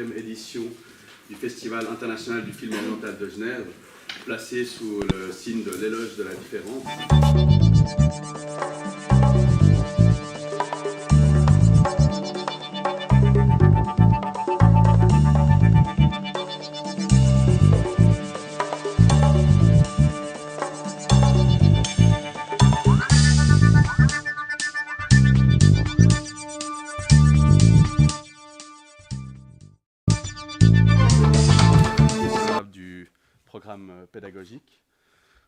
Édition du Festival international du film oriental de Genève, placée sous le signe de l'éloge de la différence. Du programme pédagogique.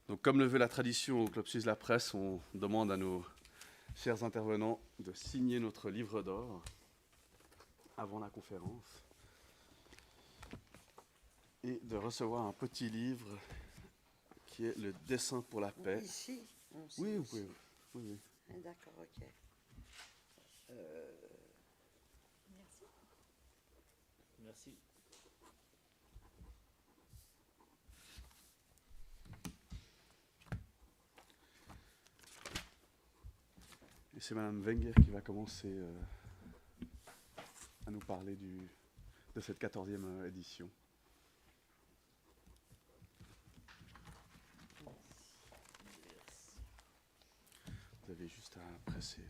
Donc, comme le veut la tradition au Club Suisse La Presse, on demande à nos chers intervenants de signer notre livre d'or avant la conférence et de recevoir un petit livre qui est le dessin pour la paix. Ici Oui, vous pouvez. Oui. D'accord, ok. Merci. Merci. Et c'est Madame Wenger qui va commencer à nous parler de cette 14e édition. Vous avez juste à presser.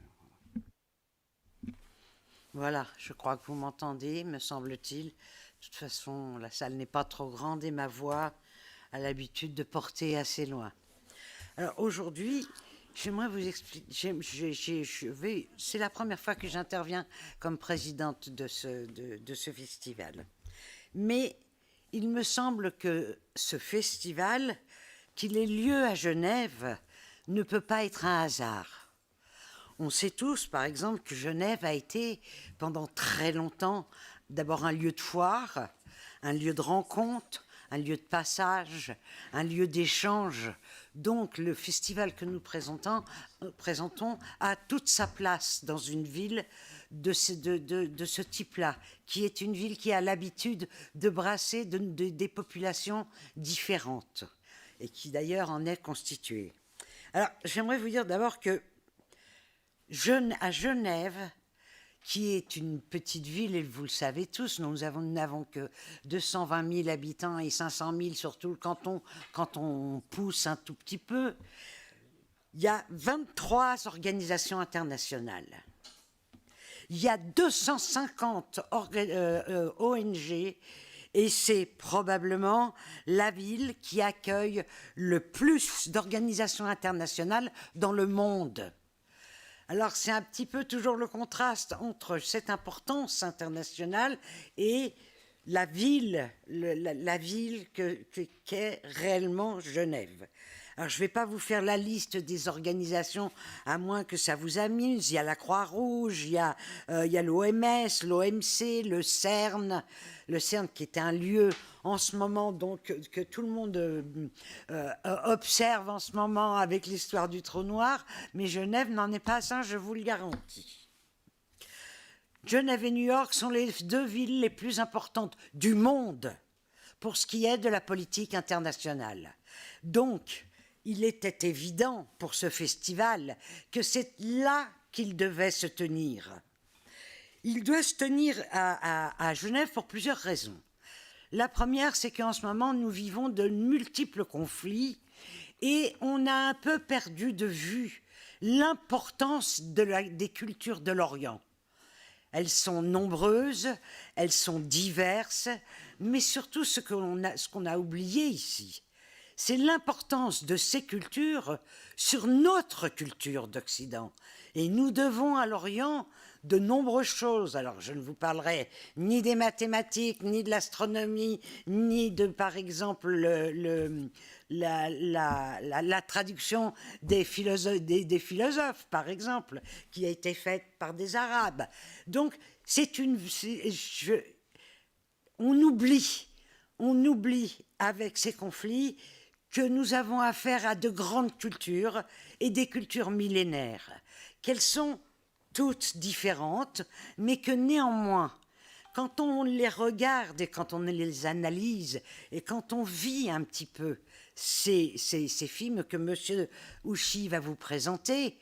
Voilà, je crois que vous m'entendez, me semble-t-il. De toute façon, la salle n'est pas trop grande et ma voix a l'habitude de porter assez loin. Alors aujourd'hui, j'aimerais vous expliquer. C'est la première fois que j'interviens comme présidente de ce festival. Mais il me semble que ce festival, qu'il ait lieu à Genève, ne peut pas être un hasard. On sait tous, par exemple, que Genève a été pendant très longtemps d'abord un lieu de foire, un lieu de rencontre, un lieu de passage, un lieu d'échange. Donc le festival que nous présentons a toute sa place dans une ville de ce type-là, qui est une ville qui a l'habitude de brasser des populations différentes et qui d'ailleurs en est constituée. Alors j'aimerais vous dire d'abord que à Genève, qui est une petite ville, et vous le savez tous, nous n'avons que 220 000 habitants et 500 000 sur tout le canton, quand on pousse un tout petit peu, il y a 23 organisations internationales. Il y a 250 ONG, et c'est probablement la ville qui accueille le plus d'organisations internationales dans le monde. Alors c'est un petit peu toujours le contraste entre cette importance internationale et la ville, qu'est réellement Genève. Alors je ne vais pas vous faire la liste des organisations, à moins que ça vous amuse. Il y a la Croix-Rouge, il y a l'OMS, l'OMC, le CERN qui est un lieu en ce moment donc, que tout le monde observe en ce moment avec l'histoire du trou noir, mais Genève n'en est pas un, je vous le garantis. Genève et New York sont les deux villes les plus importantes du monde pour ce qui est de la politique internationale. Donc, il était évident pour ce festival que c'est là qu'il devait se tenir. Il doit se tenir à Genève pour plusieurs raisons. La première, c'est qu'en ce moment, nous vivons de multiples conflits et on a un peu perdu de vue l'importance des cultures de l'Orient. Elles sont nombreuses, elles sont diverses, mais surtout ce qu'on a oublié ici, c'est l'importance de ces cultures sur notre culture d'Occident. Et nous devons à l'Orient de nombreuses choses. Alors, je ne vous parlerai ni des mathématiques, ni de l'astronomie, ni de, par exemple, la traduction des philosophes, par exemple, qui a été faite par des Arabes. Donc, on oublie avec ces conflits que nous avons affaire à de grandes cultures et des cultures millénaires, qu'elles sont toutes différentes, mais que néanmoins, quand on les regarde et quand on les analyse et quand on vit un petit peu ces films que M. Ouchy va vous présenter,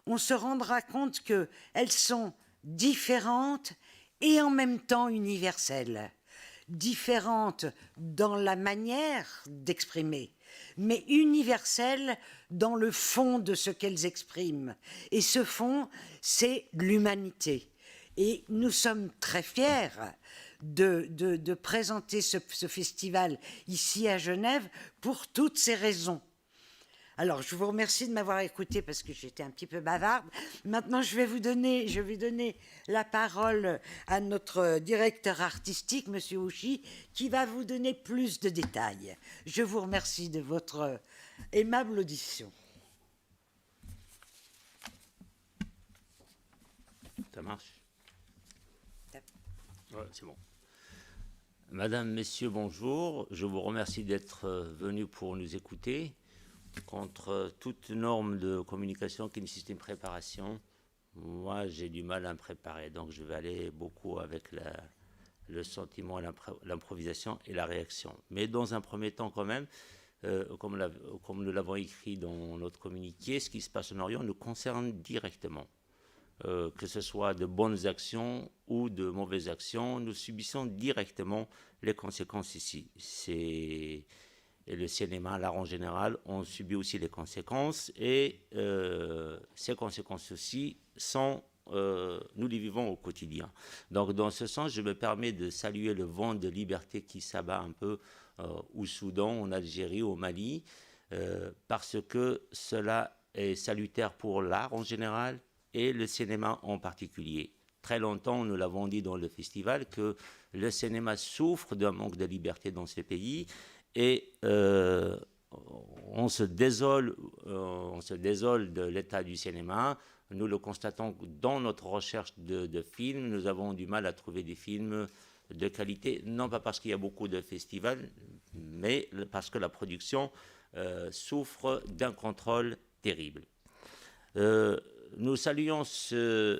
on se rendra compte qu'elles sont différentes et en même temps universelles. différentes dans la manière d'exprimer, mais universelles dans le fond de ce qu'elles expriment. Et ce fond, c'est l'humanité. Et nous sommes très fiers de présenter ce festival ici à Genève pour toutes ces raisons. Alors, je vous remercie de m'avoir écouté parce que j'étais un petit peu bavarde. Maintenant, je vais donner la parole à notre directeur artistique, Monsieur Ouchy, qui va vous donner plus de détails. Je vous remercie de votre aimable audition. Ça marche? Ouais, c'est bon. Madame, Messieurs, bonjour. Je vous remercie d'être venus pour nous écouter. Contre toute norme de communication qui nécessite une préparation, moi j'ai du mal à me préparer, donc je vais aller beaucoup avec le sentiment, l'improvisation et la réaction. Mais dans un premier temps quand même, comme nous l'avons écrit dans notre communiqué, ce qui se passe en Orient nous concerne directement. Que ce soit de bonnes actions ou de mauvaises actions, nous subissons directement les conséquences ici. Et le cinéma, l'art en général, on subit aussi les conséquences. Et ces conséquences aussi nous les vivons au quotidien. Donc dans ce sens, je me permets de saluer le vent de liberté qui s'abat un peu au Soudan, en Algérie, au Mali, parce que cela est salutaire pour l'art en général et le cinéma en particulier. Très longtemps, nous l'avons dit dans le festival, que le cinéma souffre d'un manque de liberté dans ces pays. Et on se désole de l'état du cinéma. Nous le constatons dans notre recherche de films. Nous avons du mal à trouver des films de qualité, non pas parce qu'il y a beaucoup de festivals, mais parce que la production souffre d'un contrôle terrible. Nous saluons ce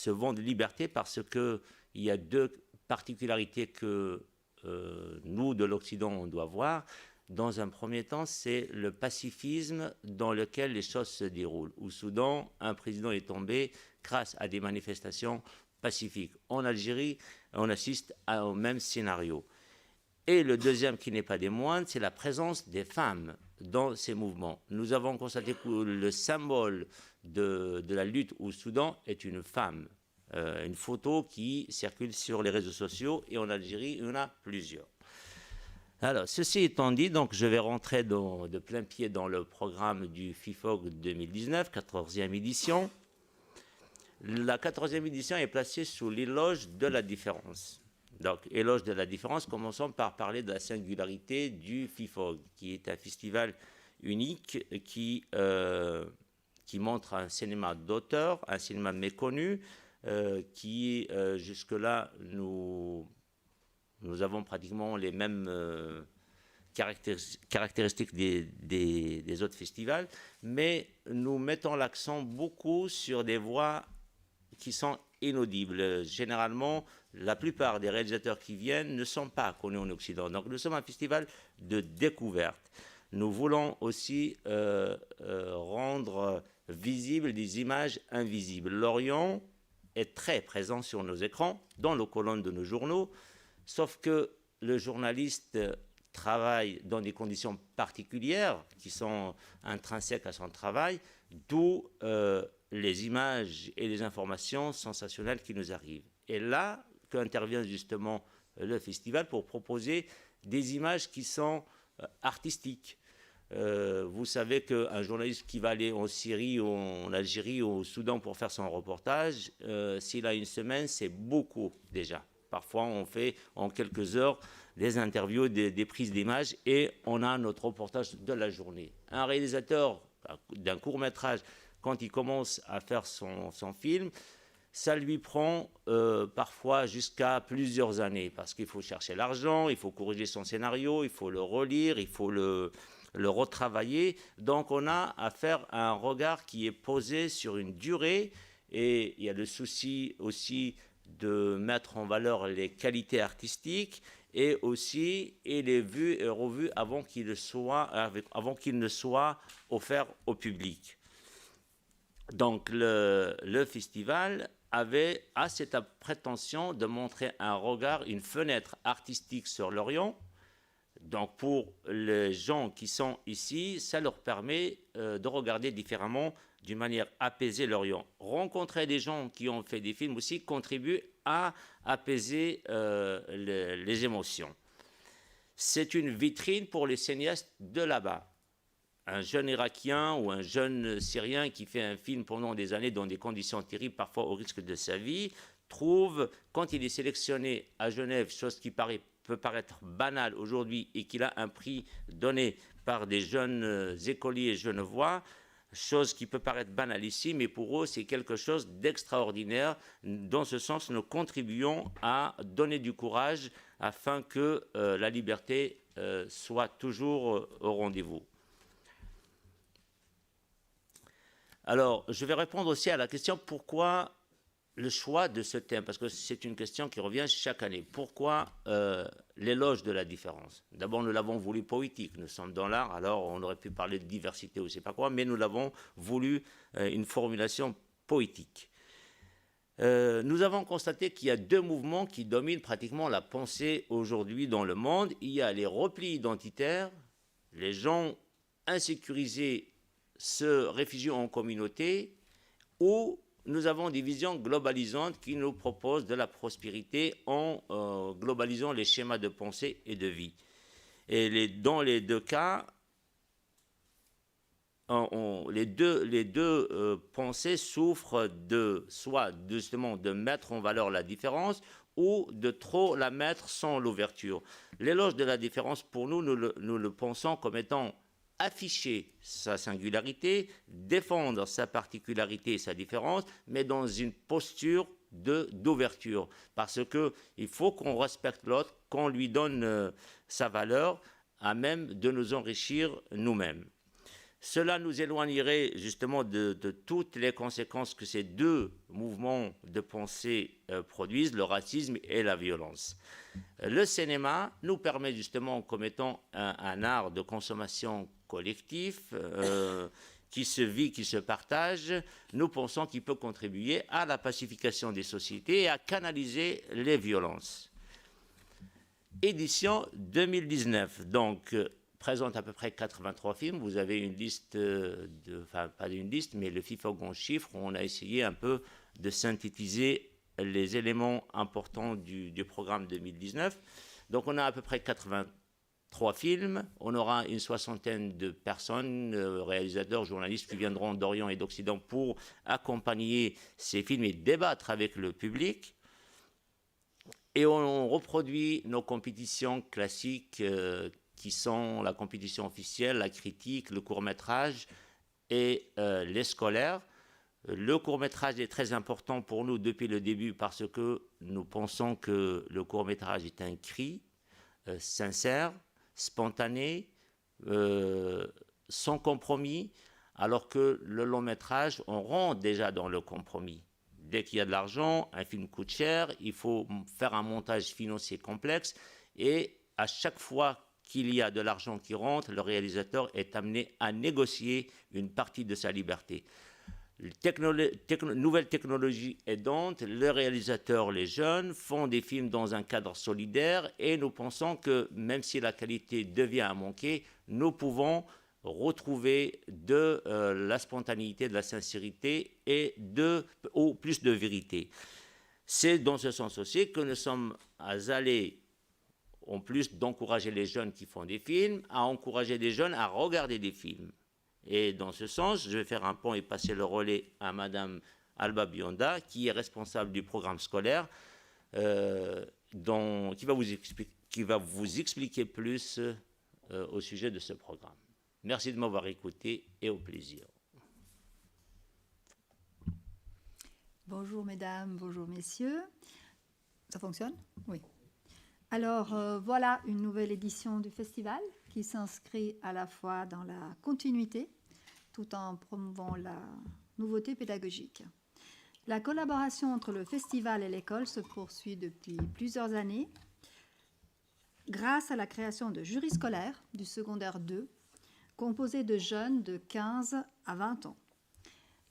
vent de liberté parce qu'il y a deux particularités que nous, de l'Occident, on doit voir. Dans un premier temps, c'est le pacifisme dans lequel les choses se déroulent. Au Soudan, un président est tombé grâce à des manifestations pacifiques. En Algérie, on assiste au même scénario. Et le deuxième, qui n'est pas des moindres, c'est la présence des femmes dans ces mouvements. Nous avons constaté que le symbole de la lutte au Soudan est une femme. Une photo qui circule sur les réseaux sociaux, et en Algérie, il y en a plusieurs. Alors, ceci étant dit, donc, je vais rentrer de plein pied dans le programme du FIFOG 2019, 14e édition. La 14e édition est placée sous l'éloge de la différence. Donc, éloge de la différence, commençons par parler de la singularité du FIFOG, qui est un festival unique qui montre un cinéma d'auteur, un cinéma méconnu, qui jusque-là, nous avons pratiquement les mêmes caractéristiques des autres festivals, mais nous mettons l'accent beaucoup sur des voix qui sont inaudibles. Généralement, la plupart des réalisateurs qui viennent ne sont pas connus en Occident. Donc nous sommes un festival de découverte. Nous voulons aussi rendre visibles des images invisibles. L'Orient est très présent sur nos écrans, dans nos colonnes de nos journaux, sauf que le journaliste travaille dans des conditions particulières qui sont intrinsèques à son travail, d'où les images et les informations sensationnelles qui nous arrivent. Et là qu'intervient justement le festival pour proposer des images qui sont artistiques. Vous savez qu'un journaliste qui va aller en Syrie, ou en Algérie, ou au Soudan pour faire son reportage, s'il a une semaine, c'est beaucoup déjà. Parfois, on fait en quelques heures des interviews, des prises d'images, et on a notre reportage de la journée. Un réalisateur d'un court-métrage, quand il commence à faire son film, ça lui prend parfois jusqu'à plusieurs années, parce qu'il faut chercher l'argent, il faut corriger son scénario, il faut le relire, il faut le retravailler. Donc on a à faire un regard qui est posé sur une durée, et il y a le souci aussi de mettre en valeur les qualités artistiques, et aussi il est vu et revu avant qu'il ne soit offert au public. Donc le festival a cette prétention de montrer un regard, une fenêtre artistique sur l'Orient. Donc pour les gens qui sont ici, ça leur permet de regarder différemment, d'une manière apaisée l'Orient. Rencontrer des gens qui ont fait des films aussi contribue à apaiser les émotions. C'est une vitrine pour les cinéastes de là-bas. Un jeune Irakien ou un jeune Syrien qui fait un film pendant des années dans des conditions terribles, parfois au risque de sa vie, trouve, quand il est sélectionné à Genève, chose qui peut paraître banale aujourd'hui et qu'il a un prix donné par des jeunes écoliers genevois, chose qui peut paraître banale ici, mais pour eux, c'est quelque chose d'extraordinaire. Dans ce sens, nous contribuons à donner du courage afin que la liberté soit toujours au rendez-vous. Alors, je vais répondre aussi à la question pourquoi le choix de ce thème, parce que c'est une question qui revient chaque année. Pourquoi l'éloge de la différence? D'abord, nous l'avons voulu poétique. Nous sommes dans l'art, alors on aurait pu parler de diversité ou je ne sais pas quoi, mais nous l'avons voulu une formulation poétique. Nous avons constaté qu'il y a deux mouvements qui dominent pratiquement la pensée aujourd'hui dans le monde. Il y a les replis identitaires, les gens insécurisés se réfugient en communauté, ou nous avons des visions globalisantes qui nous proposent de la prospérité en globalisant les schémas de pensée et de vie. Et dans les deux cas, les deux pensées souffrent soit justement de mettre en valeur la différence ou de trop la mettre sans l'ouverture. L'éloge de la différence, pour nous, nous le pensons comme étant afficher sa singularité, défendre sa particularité et sa différence, mais dans une posture d'ouverture. Parce qu'il faut qu'on respecte l'autre, qu'on lui donne sa valeur, à même de nous enrichir nous-mêmes. Cela nous éloignerait justement de toutes les conséquences que ces deux mouvements de pensée produisent, le racisme et la violence. Le cinéma nous permet justement, comme étant un art de consommation collectif, qui se vit, qui se partage, nous pensons qu'il peut contribuer à la pacification des sociétés et à canaliser les violences. Édition 2019, donc présente à peu près 83 films. Vous avez une liste, enfin pas une liste, mais le FIFOG en chiffres, on a essayé un peu de synthétiser les éléments importants du programme 2019. Donc on a à peu près 83 films, on aura une soixantaine de personnes, réalisateurs, journalistes qui viendront d'Orient et d'Occident pour accompagner ces films et débattre avec le public. Et on reproduit nos compétitions classiques qui sont la compétition officielle, la critique, le court-métrage et les scolaires. Le court-métrage est très important pour nous depuis le début parce que nous pensons que le court-métrage est un cri sincère, spontané, sans compromis, alors que le long-métrage, on rentre déjà dans le compromis. Dès qu'il y a de l'argent, un film coûte cher, il faut faire un montage financier complexe et à chaque fois qu'il y a de l'argent qui rentre, le réalisateur est amené à négocier une partie de sa liberté. Nouvelle technologie aidante, les réalisateurs, les jeunes, font des films dans un cadre solidaire et nous pensons que même si la qualité devient à manquer, nous pouvons retrouver de la spontanéité, de la sincérité et ou plus de vérité. C'est dans ce sens aussi que nous sommes allés, en plus d'encourager les jeunes qui font des films, à encourager les jeunes à regarder des films. Et dans ce sens, je vais faire un pont et passer le relais à Madame Alba Bionda, qui est responsable du programme scolaire, qui va vous expliquer plus au sujet de ce programme. Merci de m'avoir écouté et au plaisir. Bonjour mesdames, bonjour messieurs. Ça fonctionne? Oui. Alors voilà une nouvelle édition du festival qui s'inscrit à la fois dans la continuité tout en promouvant la nouveauté pédagogique. La collaboration entre le festival et l'école se poursuit depuis plusieurs années grâce à la création de jurys scolaires du secondaire 2 composés de jeunes de 15 à 20 ans.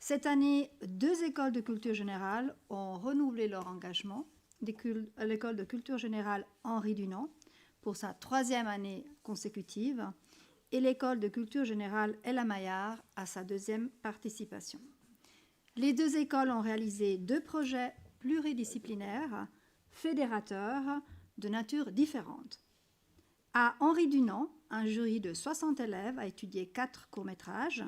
Cette année, 2 écoles de culture générale ont renouvelé leur engagement. L'école de culture générale Henri Dunant pour sa 3e année consécutive et l'école de culture générale Ella Maillard à sa 2e participation. Les 2 écoles ont réalisé 2 projets pluridisciplinaires, fédérateurs, de nature différente. À Henri Dunant, un jury de 60 élèves a étudié 4 courts-métrages,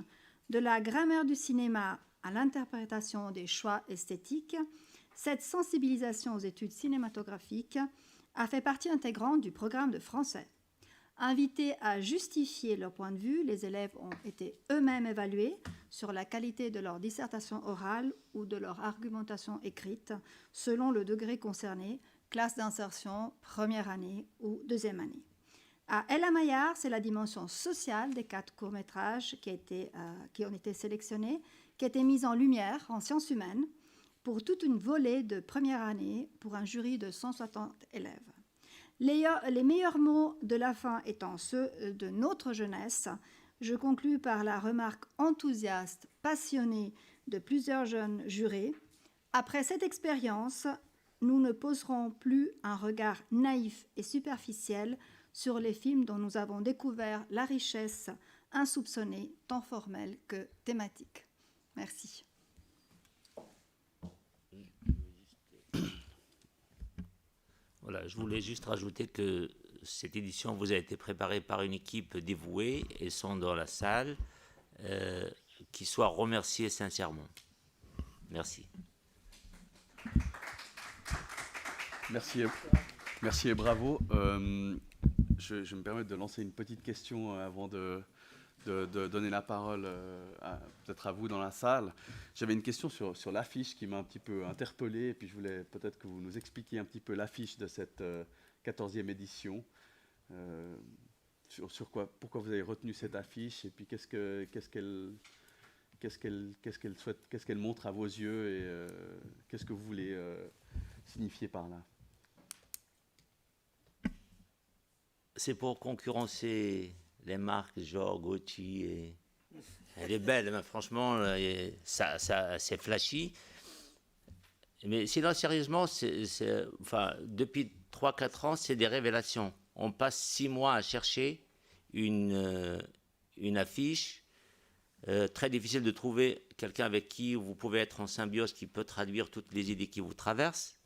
de la grammaire du cinéma à l'interprétation des choix esthétiques. Cette sensibilisation aux études cinématographiques a fait partie intégrante du programme de français. Invités à justifier leur point de vue, les élèves ont été eux-mêmes évalués sur la qualité de leur dissertation orale ou de leur argumentation écrite, selon le degré concerné, classe d'insertion, première année ou 2e année. À Ella Maillard, c'est la dimension sociale des 4 courts-métrages qui ont été sélectionnés, qui a été mise en lumière en sciences humaines pour toute une volée de première année pour un jury de 160 élèves. Les meilleurs mots de la fin étant ceux de notre jeunesse, je conclus par la remarque enthousiaste, passionnée de plusieurs jeunes jurés. Après cette expérience, nous ne poserons plus un regard naïf et superficiel sur les films dont nous avons découvert la richesse insoupçonnée, tant formelle que thématique. Merci. Voilà, je voulais juste rajouter que cette édition vous a été préparée par une équipe dévouée et sont dans la salle, qui soient remerciés sincèrement. Merci. Merci et bravo. Je me permets de lancer une petite question avant de donner la parole peut-être à vous dans la salle. J'avais une question sur l'affiche qui m'a un petit peu interpellé, et puis je voulais peut-être que vous nous expliquiez un petit peu l'affiche de cette 14e édition. Sur quoi, pourquoi vous avez retenu cette affiche, et puis qu'est-ce qu'elle montre à vos yeux, et qu'est-ce que vous voulez signifier par là? C'est pour concurrencer les marques genre Gucci. Elle est belle, mais franchement, c'est flashy. Mais sinon, sérieusement, depuis 3-4 ans, c'est des révélations. On passe 6 mois à chercher une affiche. Très difficile de trouver quelqu'un avec qui vous pouvez être en symbiose, qui peut traduire toutes les idées qui vous traversent.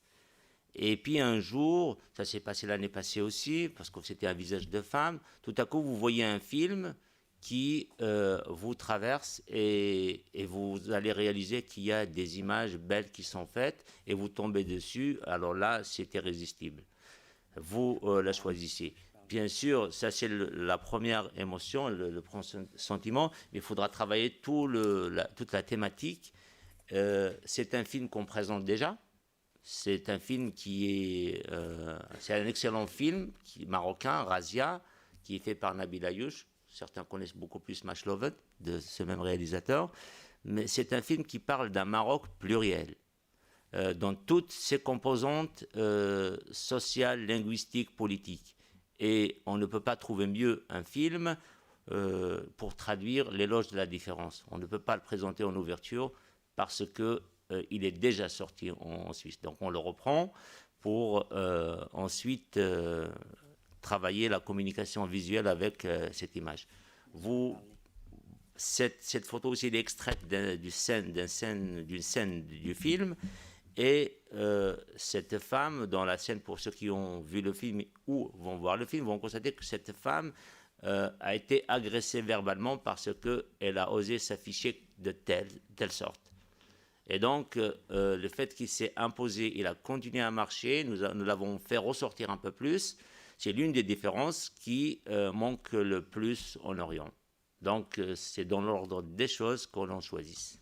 Et puis un jour, ça s'est passé l'année passée aussi, parce que c'était un visage de femme, tout à coup vous voyez un film qui vous traverse, et vous allez réaliser qu'il y a des images belles qui sont faites, et vous tombez dessus. Alors là, c'est irrésistible. Vous la choisissez. Bien sûr, ça c'est la première émotion, le premier sentiment, mais il faudra travailler toute la thématique. C'est un film qu'on présente déjà. C'est un film c'est un excellent film marocain, Razia, qui est fait par Nabil Ayouch. Certains connaissent beaucoup plus Mashlovet, de ce même réalisateur. Mais c'est un film qui parle d'un Maroc pluriel, dans toutes ses composantes sociales, linguistiques, politiques. Et on ne peut pas trouver mieux un film pour traduire l'éloge de la différence. On ne peut pas le présenter en ouverture parce que il est déjà sorti en Suisse. Donc on le reprend pour ensuite travailler la communication visuelle avec cette image. Cette photo aussi est extraite d'une scène du film, et cette femme, dans la scène, pour ceux qui ont vu le film ou vont voir le film, vont constater que cette femme a été agressée verbalement parce qu'elle a osé s'afficher de telle sorte. Et donc, le fait qu'il s'est imposé, il a continué à marcher, nous l'avons fait ressortir un peu plus. C'est l'une des différences qui manque le plus en Orient. Donc, c'est dans l'ordre des choses qu'on en choisisse.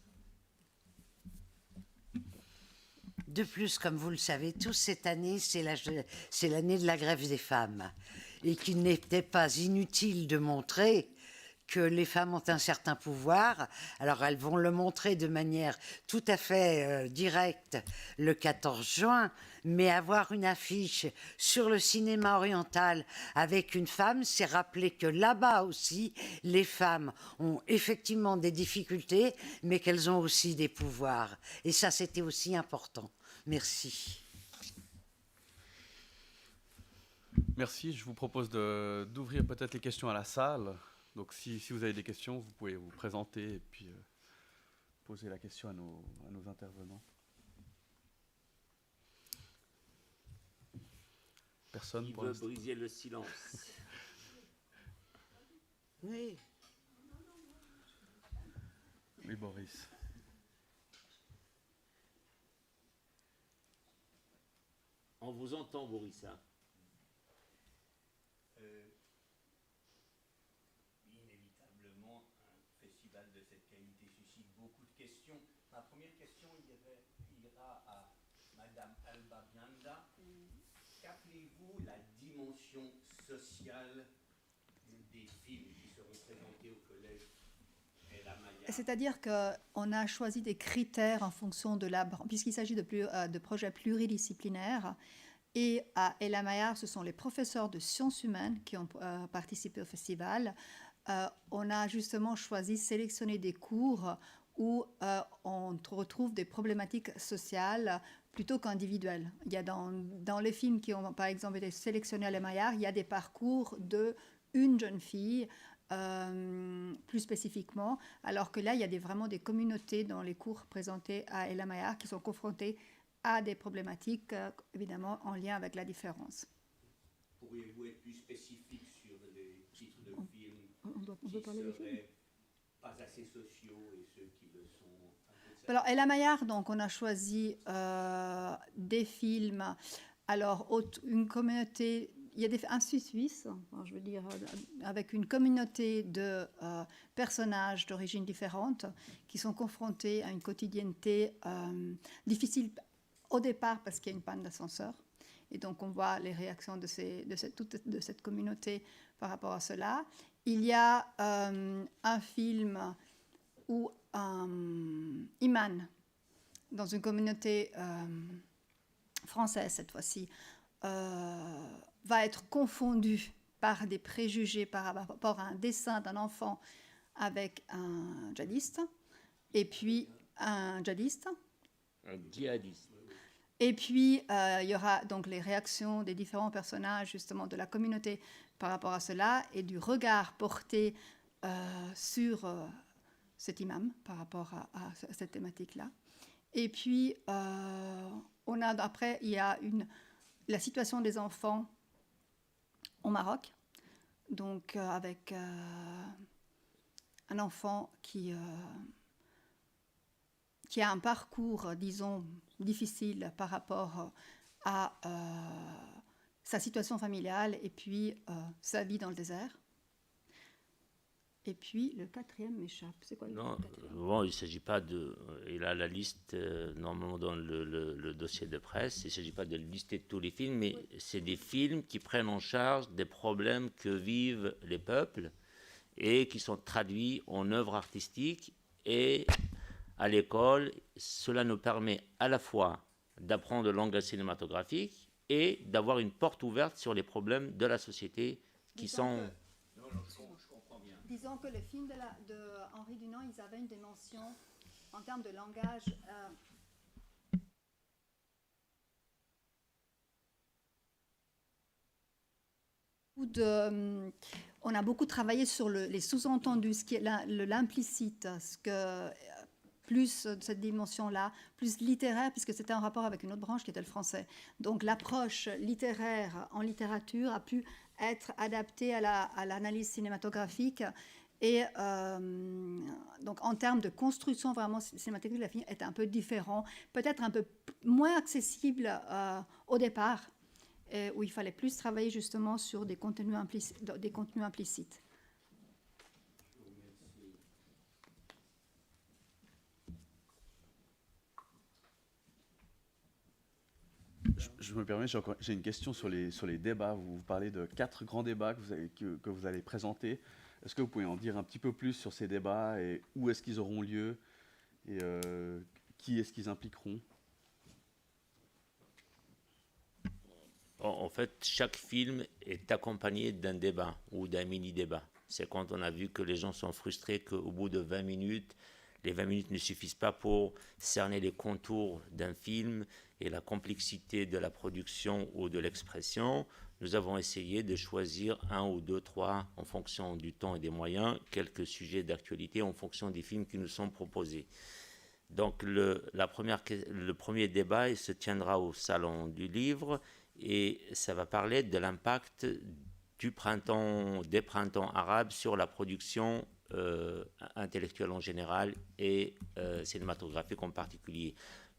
De plus, comme vous le savez tous, cette année, c'est l'année de la grève des femmes. Et qu'il n'était pas inutile de montrer que les femmes ont un certain pouvoir. Alors, elles vont le montrer de manière tout à fait directe le 14 juin, Mais avoir une affiche sur le cinéma oriental avec une femme, c'est rappeler que là-bas aussi, les femmes ont effectivement des difficultés, mais qu'elles ont aussi des pouvoirs. Et ça, c'était aussi important. Merci. Merci. Je vous propose d'ouvrir peut-être les questions à la salle. Donc si vous avez des questions, vous pouvez vous présenter et puis poser la question à nos intervenants. Personne Qui pour veut l'instant. briser le silence? Oui. Oui, Boris. On vous entend, Bourissa. Inévitablement, un festival de cette qualité suscite beaucoup de questions. Ma première question ira à Madame Alba Bianda. Qu'appelez-vous la dimension sociale des films qui seront présentés au collège El Amaya? C'est-à-dire qu'on a choisi des critères en fonction de puisqu'il s'agit de projets pluridisciplinaires. Et à El Amaya, ce sont les professeurs de sciences humaines qui ont participé au festival. On a justement choisi, sélectionné des cours où on retrouve des problématiques sociales plutôt qu'individuelles. Il y a dans les films qui ont, par exemple, été sélectionnés à El Amaya, il y a des parcours d'une jeune fille, plus spécifiquement, alors que là, il y a vraiment des communautés dans les cours présentés à El Amaya qui sont confrontées à des problématiques, évidemment, en lien avec la différence. Pourriez-vous être plus spécifique sur les titres de films On peut parler des films. seraient pas assez sociaux et ceux qui le sont un peu de Alors, El Amaya, donc, on a choisi des films. Alors, une communauté, il y a un Suisse, je veux dire, avec une communauté de personnages d'origines différentes qui sont confrontés à une quotidienneté difficile au départ parce qu'il y a une panne d'ascenseur. Et donc, on voit les réactions de cette communauté par rapport à cela. Il y a un film où Iman, dans une communauté française cette fois-ci, va être confondu par des préjugés par rapport à un dessin d'un enfant avec un djihadiste, et puis un djihadiste. Un djihadiste. Et puis, il y aura donc les réactions des différents personnages, justement, de la communauté par rapport à cela, et du regard porté sur cet imam par rapport à cette thématique-là. Et puis, après, il y a la situation des enfants au Maroc, donc avec un enfant qui a un parcours, disons, difficile par rapport à sa situation familiale et puis sa vie dans le désert. Et puis le quatrième m'échappe. C'est quoi le quatrième? Bon, il ne s'agit pas de... Il a la liste normalement dans le dossier de presse. Il ne s'agit pas de lister tous les films, mais oui, c'est des films qui prennent en charge des problèmes que vivent les peuples et qui sont traduits en œuvres artistiques. Et à l'école, cela nous permet à la fois d'apprendre le langage cinématographique et d'avoir une porte ouverte sur les problèmes de la société qui sont... Disons que les films de Henri Dunant, ils avaient une dimension en termes de langage. On a beaucoup travaillé sur les sous-entendus, ce qui est l'implicite, plus de cette dimension-là, plus littéraire, puisque c'était en rapport avec une autre branche qui était le français. Donc l'approche littéraire en littérature a pu être adaptée à l'analyse cinématographique. Et donc en termes de construction vraiment cinématographique, la film est un peu différent, peut-être un peu moins accessible au départ, où il fallait plus travailler justement sur des contenus implicites. Je me permets, j'ai une question sur les débats. Vous parlez de 4 grands débats que vous allez présenter. Est-ce que vous pouvez en dire un petit peu plus sur ces débats et où est-ce qu'ils auront lieu et qui est-ce qu'ils impliqueront? En fait, chaque film est accompagné d'un débat ou d'un mini-débat. C'est quand on a vu que les gens sont frustrés qu'au bout de 20 minutes, les 20 minutes ne suffisent pas pour cerner les contours d'un film et la complexité de la production ou de l'expression. Nous avons essayé de choisir 1 ou 2, 3, en fonction du temps et des moyens, quelques sujets d'actualité en fonction des films qui nous sont proposés. Donc le premier débat il se tiendra au Salon du Livre et ça va parler de l'impact des printemps arabes sur la production intellectuelle en général et cinématographique en particulier.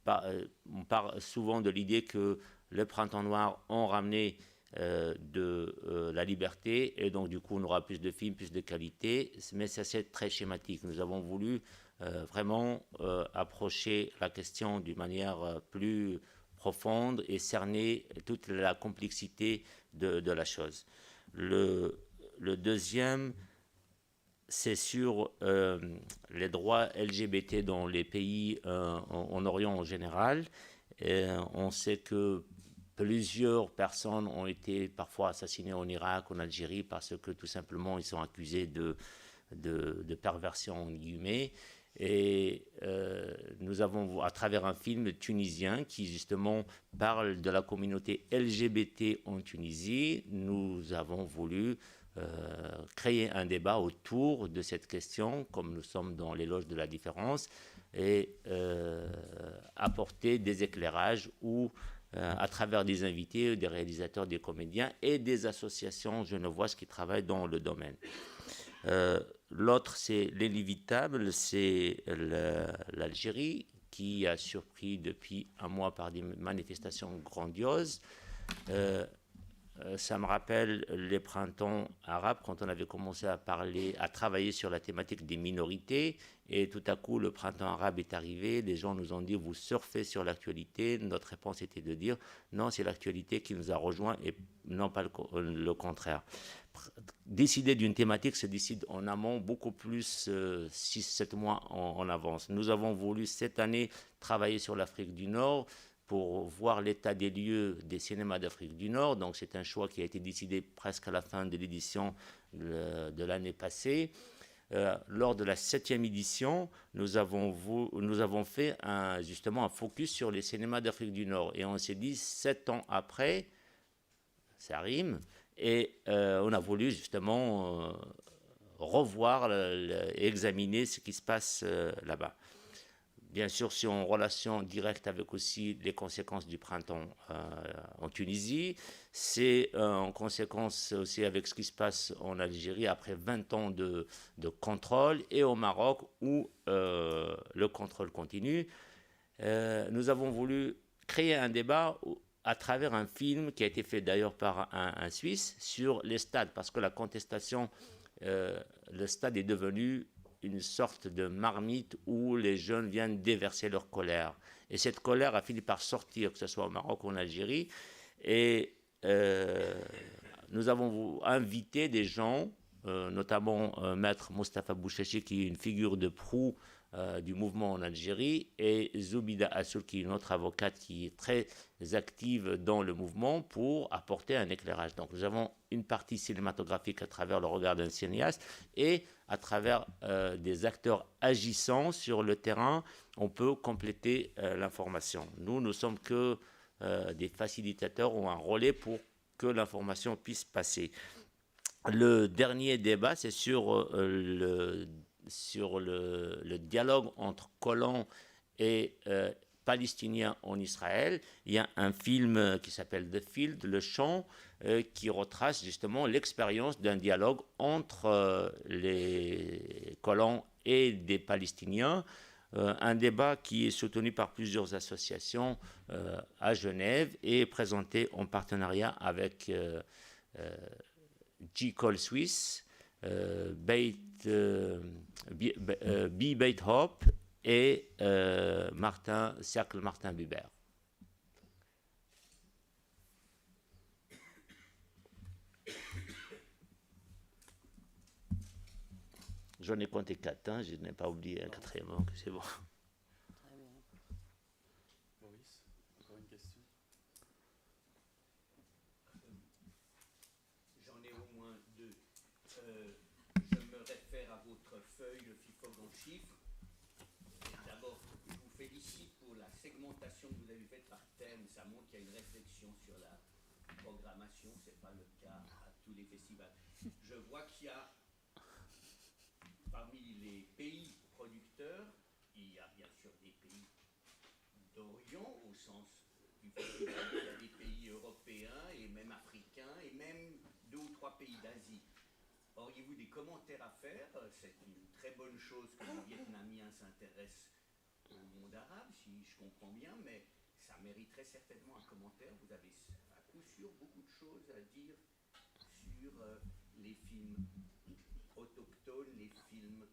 On parle souvent de l'idée que les printemps noirs ont ramené la liberté et donc du coup on aura plus de films, plus de qualité, mais ça c'est très schématique. Nous avons voulu vraiment approcher la question d'une manière plus profonde et cerner toute la complexité de la chose. Le deuxième, c'est sur les droits LGBT dans les pays en Orient en général. On sait que plusieurs personnes ont été parfois assassinées en Irak, en Algérie, parce que tout simplement ils sont accusés de perversion en guillemets. Et nous avons, à travers un film tunisien qui justement parle de la communauté LGBT en Tunisie, nous avons voulu créer un débat autour de cette question, comme nous sommes dans l'éloge de la différence, et apporter des éclairages ou à travers des invités, des réalisateurs, des comédiens et des associations genevoises qui travaillent dans le domaine. L'autre, c'est l'inévitable, c'est l'Algérie, qui a surpris depuis un mois par des manifestations grandioses. Ça me rappelle les printemps arabes, quand on avait commencé à travailler sur la thématique des minorités, et tout à coup le printemps arabe est arrivé, les gens nous ont dit vous surfez sur l'actualité. Notre réponse était de dire non, c'est l'actualité qui nous a rejoints et non pas le contraire. Décider d'une thématique se décide en amont, beaucoup plus 6-7 mois en avance. Nous avons voulu cette année travailler sur l'Afrique du Nord pour voir l'état des lieux des cinémas d'Afrique du Nord. Donc c'est un choix qui a été décidé presque à la fin de l'édition de l'année passée. Lors de la 7e édition, nous avons fait justement un focus sur les cinémas d'Afrique du Nord. Et on s'est dit, 7 ans après, ça rime, et on a voulu justement revoir et examiner ce qui se passe là-bas. Bien sûr, c'est en relation directe avec aussi les conséquences du printemps en Tunisie. C'est en conséquence aussi avec ce qui se passe en Algérie après 20 ans de contrôle et au Maroc où le contrôle continue. Nous avons voulu créer un débat à travers un film qui a été fait d'ailleurs par un Suisse sur les stades, parce que la contestation, le stade est devenu une sorte de marmite où les jeunes viennent déverser leur colère. Et cette colère a fini par sortir, que ce soit au Maroc ou en Algérie. Et nous avons invité des gens, notamment Maître Moustapha Bouchachi, qui est une figure de proue du mouvement en Algérie, et Zoubida Assoul, qui est une autre avocate qui est très active dans le mouvement, pour apporter un éclairage. Donc nous avons une partie cinématographique à travers le regard d'un cinéaste, et à travers des acteurs agissants sur le terrain, on peut compléter l'information. Nous ne sommes que des facilitateurs ou un relais pour que l'information puisse passer. Le dernier débat, c'est sur le dialogue entre colons et Palestiniens en Israël. Il y a un film qui s'appelle The Field, Le Champ, qui retrace justement l'expérience d'un dialogue entre les colons et des Palestiniens. Un débat qui est soutenu par plusieurs associations à Genève et présenté en partenariat avec G-Call Suisse, Beit Hope et Cercle Martin Buber. J'en ai compté 4, hein, je n'ai pas oublié un quatrième, donc c'est bon. Très bien. Maurice, encore une question? je me réfère à votre feuille, le FIFOG en chiffres. D'abord, je vous félicite pour la segmentation que vous avez faite par thème. Ça montre qu'il y a une réflexion sur la programmation. Ce n'est pas le cas à tous les festivals. Je vois qu'il y a, parmi les pays producteurs, il y a bien sûr des pays d'Orient au sens du festival. Il y a des pays européens et même africains et même 2 ou 3 pays d'Asie. Auriez-vous des commentaires à faire? C'est une très bonne chose que les Vietnamiens s'intéressent au monde arabe, si je comprends bien, mais ça mériterait certainement un commentaire. Vous avez à coup sûr beaucoup de choses à dire sur les films autochtones, les films,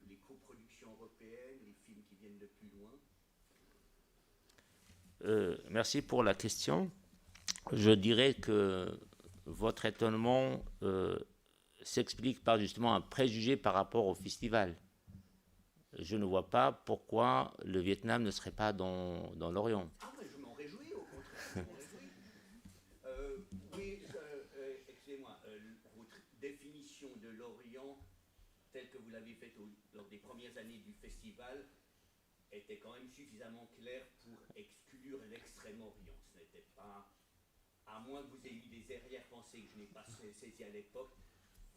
les coproductions européennes, les films qui viennent de plus loin. Merci pour la question. Je dirais que votre étonnement s'explique par justement un préjugé par rapport au festival. Je ne vois pas pourquoi le Vietnam ne serait pas dans l'Orient. Ah, mais je m'en réjouis, au contraire, je m'en réjouis. Oui, excusez-moi, votre définition de l'Orient, telle que vous l'avez faite lors des premières années du festival, était quand même suffisamment claire pour exclure l'Extrême-Orient. Ce n'était pas, à moins que vous ayez eu des arrière-pensées que je n'ai pas saisies à l'époque,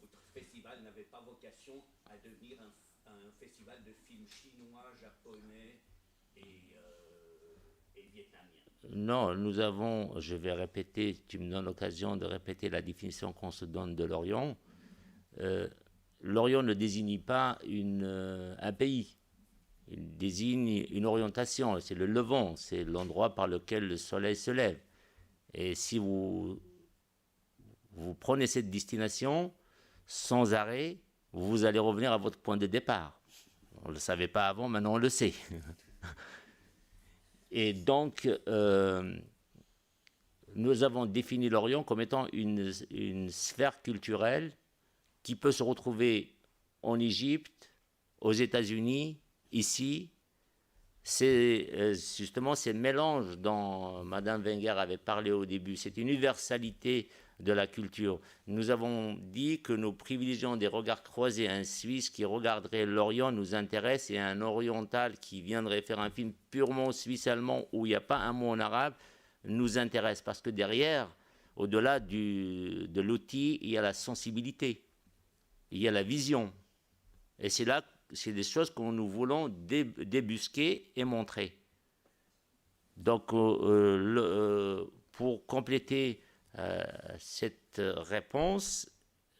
votre festival n'avait pas vocation à devenir un festival de films chinois, japonais et vietnamiens. Non, nous avons, je vais répéter, tu me donnes l'occasion de répéter la définition qu'on se donne de l'Orient. L'Orient ne désigne pas un pays, il désigne une orientation, c'est le levant, c'est l'endroit par lequel le soleil se lève. Et si vous prenez cette destination sans arrêt, vous allez revenir à votre point de départ. On ne le savait pas avant, maintenant on le sait. Et donc, nous avons défini l'Orient comme étant une sphère culturelle qui peut se retrouver en Égypte, aux États-Unis, ici. C'est justement ces mélanges dont Madame Wenger avait parlé au début, cette universalité de la culture. Nous avons dit que nous privilégions des regards croisés. Un Suisse qui regarderait l'Orient nous intéresse et un oriental qui viendrait faire un film purement suisse-allemand où il n'y a pas un mot en arabe nous intéresse. Parce que derrière, au-delà de l'outil, il y a la sensibilité, il y a la vision. Et c'est là, c'est des choses que nous voulons débusquer et montrer. Donc, pour compléter cette réponse,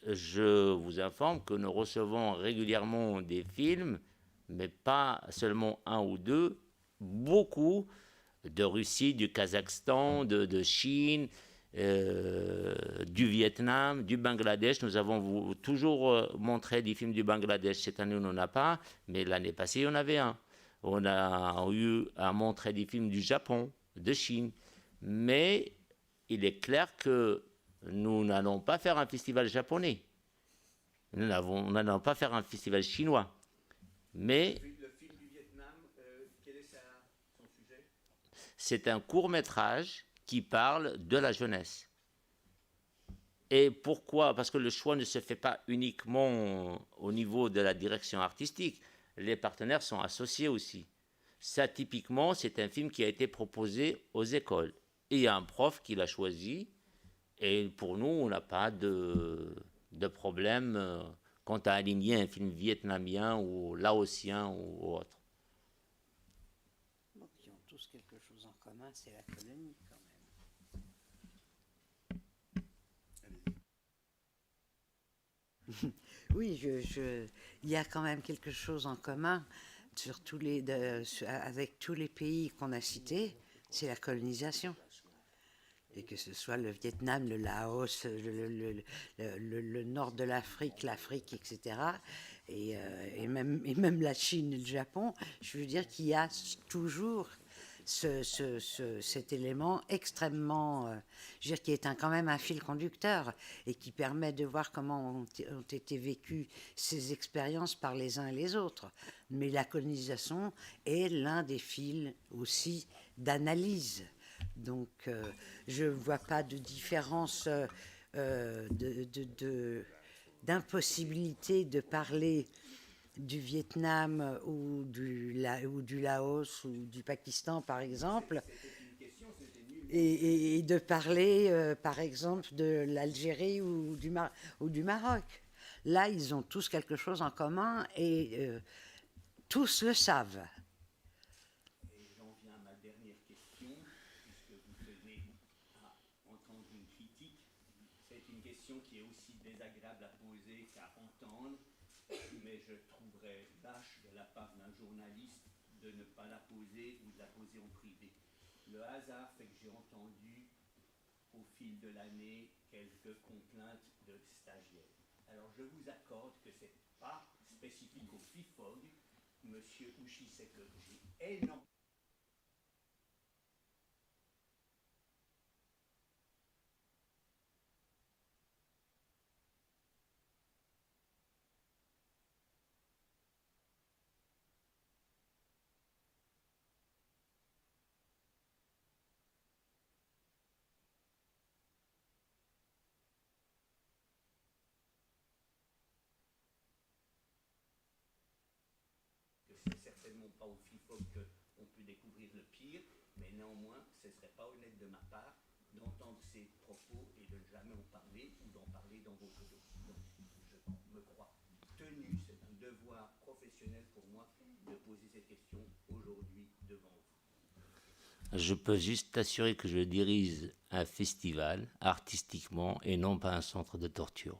je vous informe que nous recevons régulièrement des films, mais pas seulement un ou deux, beaucoup de Russie, du Kazakhstan, de Chine, du Vietnam, du Bangladesh. Nous avons toujours montré des films du Bangladesh. Cette année, on n'en a pas, mais l'année passée, il y en avait un. On a eu à montrer des films du Japon, de Chine. Mais il est clair que nous n'allons pas faire un festival japonais. Nous n'allons pas faire un festival chinois. Mais Le film du Vietnam, quel est son sujet? C'est un court-métrage qui parle de la jeunesse. Et pourquoi? Parce que le choix ne se fait pas uniquement au niveau de la direction artistique. Les partenaires sont associés aussi. Ça, typiquement, c'est un film qui a été proposé aux écoles. Et il y a un prof qui l'a choisi. Et pour nous, on n'a pas de problème quant à aligner un film vietnamien ou laotien ou autre. Donc, ils ont tous quelque chose en commun, c'est la colonie quand même. Oui, il y a quand même quelque chose en commun sur avec tous les pays qu'on a cités, c'est la colonisation. Et que ce soit le Vietnam, le Laos, le nord de l'Afrique, l'Afrique, etc., et même la Chine et le Japon, je veux dire qu'il y a toujours cet élément extrêmement, je veux dire, qui est quand même un fil conducteur et qui permet de voir comment ont été vécues ces expériences par les uns et les autres. Mais la colonisation est l'un des fils aussi d'analyse. Donc, je ne vois pas de différence d'impossibilité de parler du Vietnam ou du Laos ou du Pakistan, par exemple, et de parler, par exemple, de l'Algérie ou du Maroc. Là, ils ont tous quelque chose en commun et tous le savent. Et j'en viens à ma dernière question, puisque vous tenez à entendre une critique. C'est une question qui est aussi désagréable à poser qu'à entendre, mais je trouverais lâche de la part d'un journaliste de ne pas la poser ou de la poser en privé. Le hasard fait que j'ai entendu au fil de l'année quelques complaintes de stagiaires. Alors je vous accorde que ce n'est pas spécifique au FIFOG. Monsieur Ouchi sait que j'ai énormément c'est certainement pas au FIFOG qu'on peut découvrir le pire, mais néanmoins, ce ne serait pas honnête de ma part d'entendre ces propos et de ne jamais en parler ou d'en parler dans votre dos. Donc, je me crois tenu, c'est un devoir professionnel pour moi de poser cette question aujourd'hui devant vous. Je peux juste t'assurer que je dirige un festival artistiquement et non pas un centre de torture.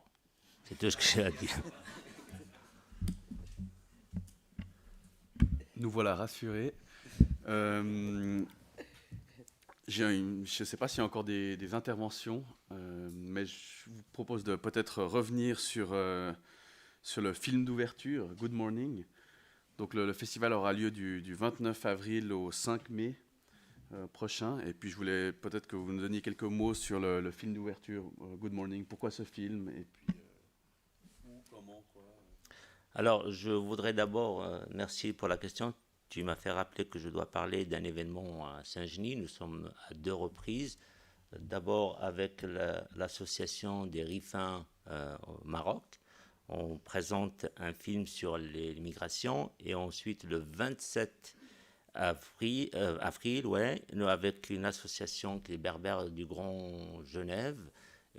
C'est tout ce que j'ai à dire. Nous voilà rassurés. Je ne sais pas s'il y a encore des interventions, mais je vous propose de peut-être revenir sur le film d'ouverture, Good Morning. Donc le festival aura lieu du 29 avril au 5 mai prochain. Et puis je voulais peut-être que vous nous donniez quelques mots sur le film d'ouverture, Good Morning. Pourquoi ce film et puis où, comment, quoi. Alors, je voudrais d'abord, merci pour la question. Tu m'as fait rappeler que je dois parler d'un événement à Saint-Genis. Nous sommes à 2 reprises. D'abord avec l'association des Rifins au Maroc. On présente un film sur l'immigration. Et ensuite, le 27 avril, nous, avec une association qui est Berbère du Grand Genève,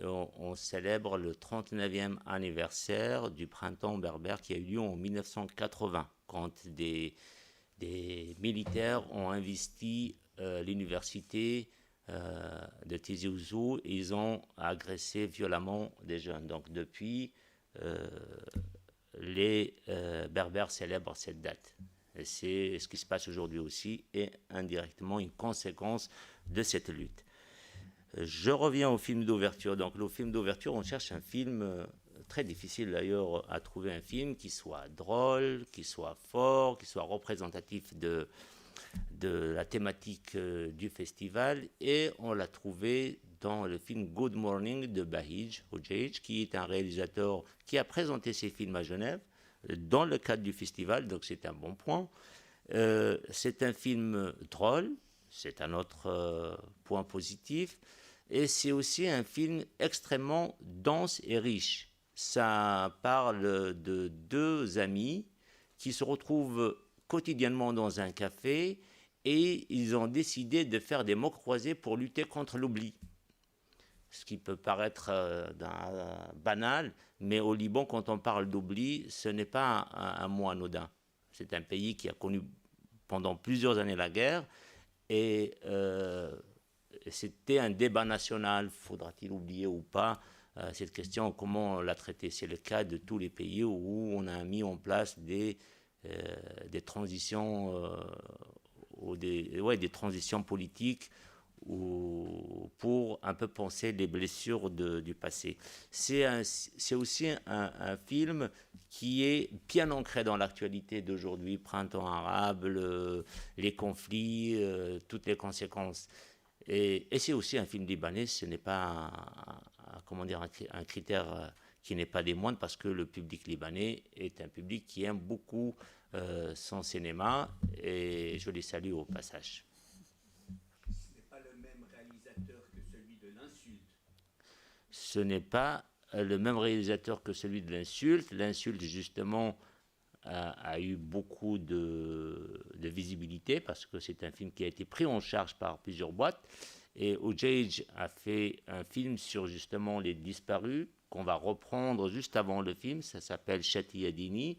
on célèbre le 39e anniversaire du printemps berbère qui a eu lieu en 1980, quand des militaires ont investi l'université de Tizi Ouzou et ils ont agressé violemment des jeunes. Donc depuis, les Berbères célèbrent cette date. Et c'est ce qui se passe aujourd'hui aussi et indirectement une conséquence de cette lutte. Je reviens au film d'ouverture. Donc, le film d'ouverture, on cherche un film très difficile d'ailleurs à trouver, un film qui soit drôle, qui soit fort, qui soit représentatif de la thématique du festival. Et on l'a trouvé dans le film Good Morning de Bahij Hojaij, qui est un réalisateur qui a présenté ses films à Genève dans le cadre du festival. Donc, c'est un bon point. C'est un film drôle, c'est un autre point positif. Et c'est aussi un film extrêmement dense et riche. Ça parle de 2 amis qui se retrouvent quotidiennement dans un café et ils ont décidé de faire des mots croisés pour lutter contre l'oubli. Ce qui peut paraître banal, mais au Liban, quand on parle d'oubli, ce n'est pas un mot anodin. C'est un pays qui a connu pendant plusieurs années la guerre et c'était un débat national, faudra-t-il oublier ou pas cette question, comment la traiter. C'est le cas de tous les pays où on a mis en place des transitions, des transitions politiques pour un peu penser les blessures du passé. C'est aussi un film qui est bien ancré dans l'actualité d'aujourd'hui, printemps arabe, les conflits, toutes les conséquences. Et c'est aussi un film libanais, ce n'est pas un critère qui n'est pas des moindres, parce que le public libanais est un public qui aime beaucoup son cinéma, et je les salue au passage. Ce n'est pas le même réalisateur que celui de l'Insulte. Ce n'est pas le même réalisateur que celui de l'Insulte. L'Insulte, justement, a eu beaucoup de visibilité parce que c'est un film qui a été pris en charge par plusieurs boîtes. Et Ojage a fait un film sur justement les disparus qu'on va reprendre juste avant le film. Ça s'appelle Chatiyadini.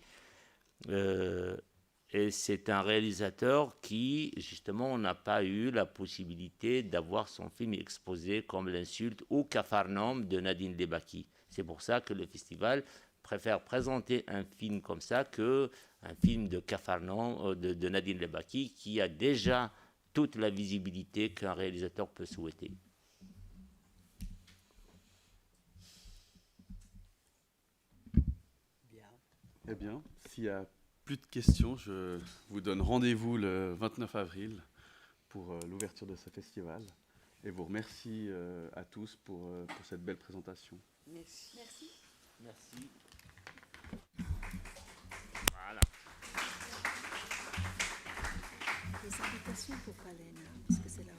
Et c'est un réalisateur qui, justement, n'a pas eu la possibilité d'avoir son film exposé comme L'Insulte ou Capharnaüm de Nadine Lebaki. C'est pour ça que le festival préfère présenter un film comme ça qu'un film de Capharnaüm de Nadine Lebaki qui a déjà toute la visibilité qu'un réalisateur peut souhaiter. Eh bien, s'il n'y a plus de questions, je vous donne rendez-vous le 29 avril pour l'ouverture de ce festival. Et vous remercie à tous pour cette belle présentation. Merci. Merci. Voilà. Les invitations pour Palena, parce que c'est la